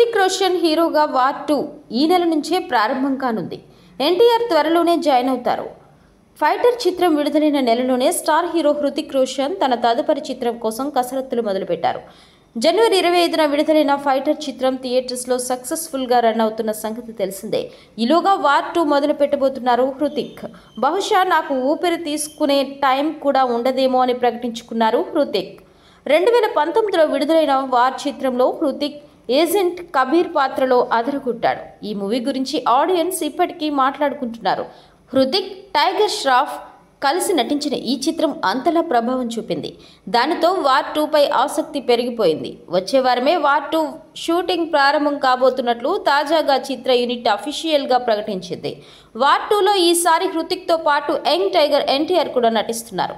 హృతిక్ రోషన్ హీరోగా వార్ 2 ఈ నెల నుంచే ప్రారంభం కానుంది. ఎన్టీఆర్ త్వరలోనే జాయిన్ అవుతారు. ఫైటర్ చిత్రం విడుదలైన నెలలోనే స్టార్ హీరో హృతిక్ రోషన్ తన తదుపరి చిత్రం కోసం కసరత్తులు మొదలుపెట్టారు. జనవరి 25న విడుదలైన ఫైటర్ చిత్రం థియేటర్స్లో సక్సెస్ఫుల్గా రన్ అవుతున్న సంగతి తెలిసిందే. ఈలోగా వార్ 2 మొదలు పెట్టబోతున్నారు హృతిక్. బహుశా నాకు ఊపిరి తీసుకునే టైం కూడా ఉండదేమో అని ప్రకటించుకున్నారు హృతిక్. 2019లో విడుదలైన వార్ చిత్రంలో హృతిక్ ఏజెంట్ కబీర్ పాత్రలో అదరగొట్టాడు. ఈ మూవీ గురించి ఆడియన్స్ ఇప్పటికీ మాట్లాడుకుంటున్నారు. హృతిక్, టైగర్ ష్రాఫ్ కలిసి నటించిన ఈ చిత్రం అంతలా ప్రభావం చూపింది. దానితో వార్ 2పై ఆసక్తి పెరిగిపోయింది. వచ్చే వారమే వార్ 2 షూటింగ్ ప్రారంభం కాబోతున్నట్లు తాజాగా చిత్ర యూనిట్ అఫీషియల్గా ప్రకటించింది. వార్ 2లో ఈసారి హృతిక్తో పాటు యంగ్ టైగర్ ఎన్టీఆర్ కూడా నటిస్తున్నారు.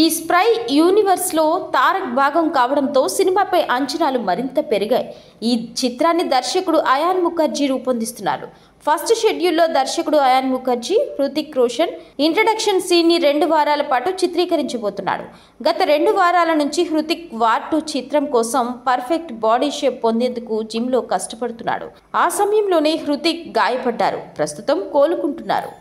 ఈ స్పై యూనివర్స్లో తారక్ భాగం కావడంతో సినిమాపై అంచనాలు మరింత పెరిగాయి. ఈ చిత్రాన్ని దర్శకుడు అయాన్ ముఖర్జీ రూపొందిస్తున్నారు. ఫస్ట్ షెడ్యూల్లో దర్శకుడు అయాన్ ముఖర్జీ హృతిక్ రోషన్ ఇంట్రడక్షన్ సీన్ని 2 వారాల పాటు చిత్రీకరించబోతున్నాడు. గత 2 వారాల నుంచి హృతిక్ వార్ 2 చిత్రం కోసం పర్ఫెక్ట్ బాడీ షేప్ పొందేందుకు జిమ్లో కష్టపడుతున్నాడు. ఆ సమయంలోనే హృతిక్ గాయపడ్డారు. ప్రస్తుతం కోలుకుంటున్నారు.